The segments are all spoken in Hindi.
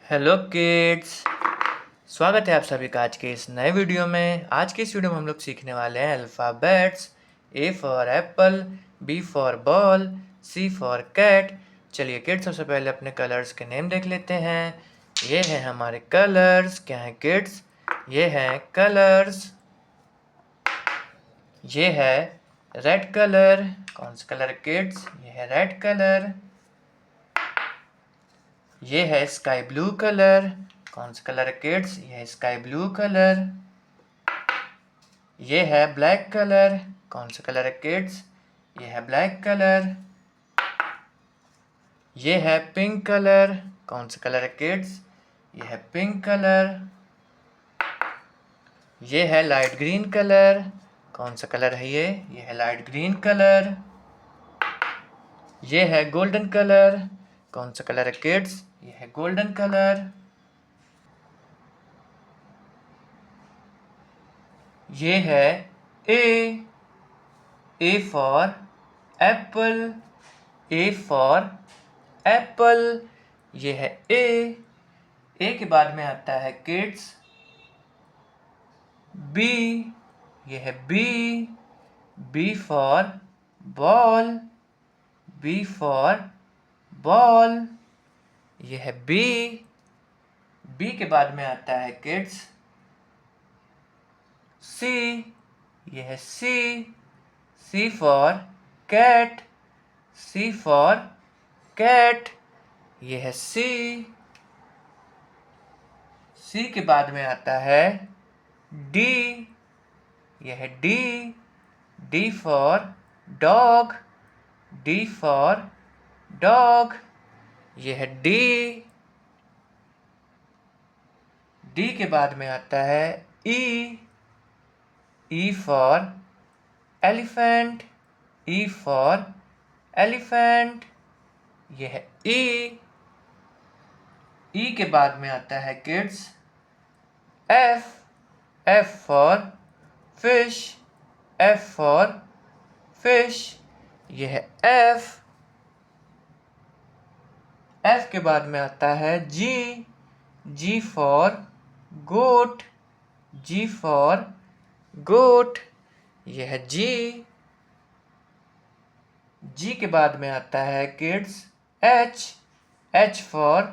Hello kids. स्वागत है आप सभी का आज के इस नए वीडियो में। आज के इस वीडियो में हम लोग सीखने वाले हैं alphabets. A for apple, B for ball, C for cat. चलिए किड्स, सबसे पहले अपने कलर्स के नेम देख लेते हैं। ये हैं हमारे कलर्स। क्या हैं किड्स? ये हैं कलर्स। ये है रेड कलर। कौन सा कलर किड्स? ये है रेड कलर। ये है स्काई ब्लू कलर। कौन सा कलर है किड्स? ये है स्काई ब्लू कलर। ये है ब्लैक कलर। कौन सा कलर है किड्स? ये है ब्लैक कलर। ये है पिंक कलर। कौन सा कलर है किड्स? ये है पिंक कलर। ये है लाइट ग्रीन कलर। कौन सा कलर है ये? ये है लाइट ग्रीन कलर। ये है गोल्डन कलर। कौन सा कलर है किड्स? ये है गोल्डन कलर। ये है ए for Apple. A for Apple. ये है ए के बाद में आता है किड्स बी। ये है B for ball. B for ball. ये है बी के बाद में आता है किड्स सी। ये है C for cat. C for cat. ये है सी के बाद में आता है डी। यह है D for dog. D for dog. यह है डी के बाद में आता है ई for elephant. E for elephant. यह है ई के बाद में आता है kids F for fish. F for fish. यह है एफ के बाद में आता है जी फॉर गोट। जी फॉर गोट। यह है जी के बाद में आता है kids H for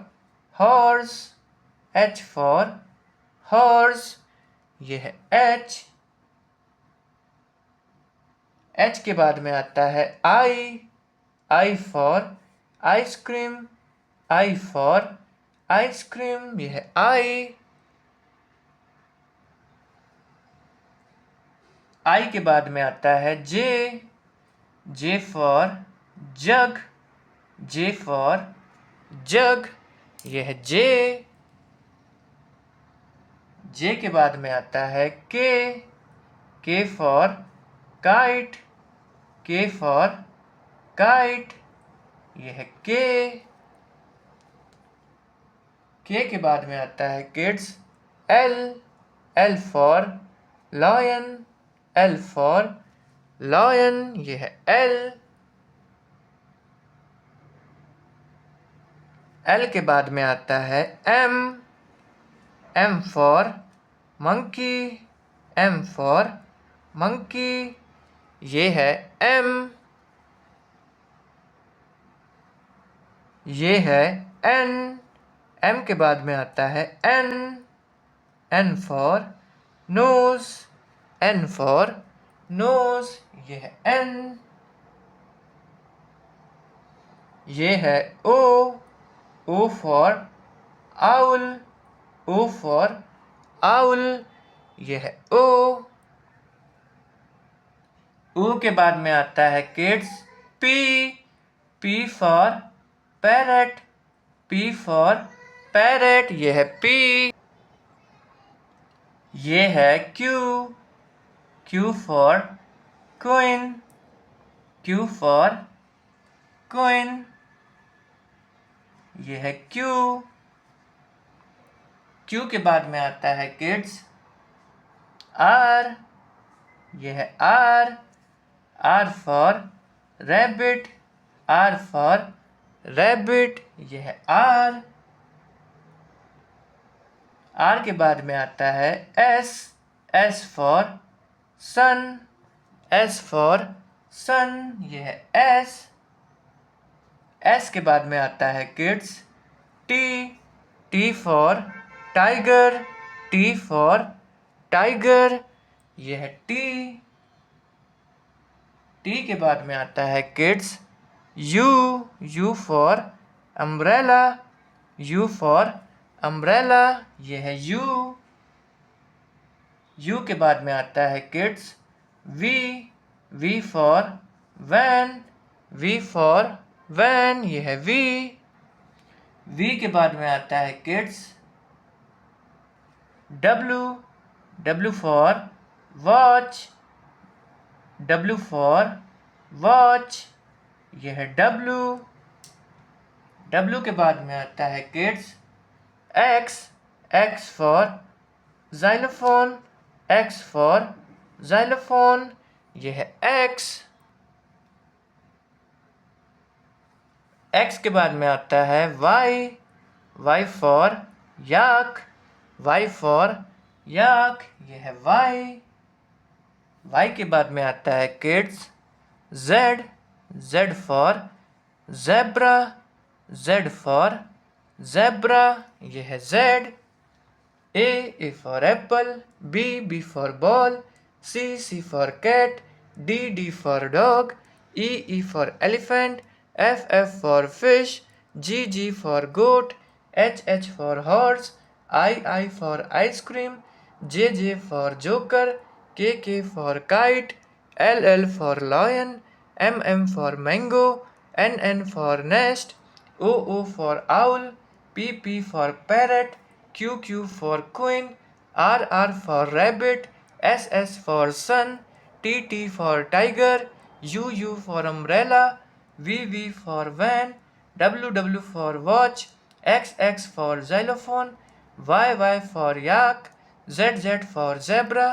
horse. H for horse. यह है एच के बाद में आता है I for ice cream. I for ice cream. यह है आई के बाद में आता है J for jug. J for jug. यह है जे के बाद में आता है K for kite. K for kite. यह है के बाद में आता है kids L for lion. L for lion. यह है एल के बाद में आता है M for monkey. M for monkey. ये है ये है एम के बाद में आता है N for nose. N for nose. ये है ये है O for owl. O for owl. ये है ओ के बाद में आता है kids P for parrot. P for parrot. ये है ये है Q for queen. Q for queen. ये है क्यू के बाद में आता है किड्स आर। ये है R for rabbit. R for rabbit. ये है आर आर के बाद में आता है S, S for son, S for son, ये है एस। एस के बाद में आता है kids T, T for tiger, T for tiger, ये है टी। टी के बाद में आता है kids U, U for umbrella, U for umbrella, ये है यू। यू के बाद में आता है kids we, V for van, V for van, ये है वी। वी के बाद में आता है kids W, W for watch, W for watch, ये है डब्लू। डब्लू के बाद में आता है kids X, X for xylophone, X for xylophone, ये है एक्स। एक्स के बाद में आता है Y, Y for yak, Y for yak, ये है वाई। वाई के बाद में आता है kids Z, Z for zebra, Z for zebra, ये है Z. A for apple, B for ball, C for cat, D for dog, E for elephant, F for fish, G for goat, H for horse, I for ice cream, J for joker, K for kite, L for lion, M for mango, N for nest, O for owl, P for parrot, Q for queen, R for rabbit, S for sun, T for tiger, U for umbrella, V for van, W for watch, X for xylophone, Y for yak, Z for zebra।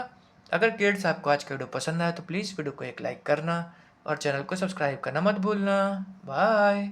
अगर किड्स आपको आज का वीडियो पसंद आया तो प्लीज़ वीडियो को एक लाइक करना और चैनल को सब्सक्राइब करना मत भूलना। बाय।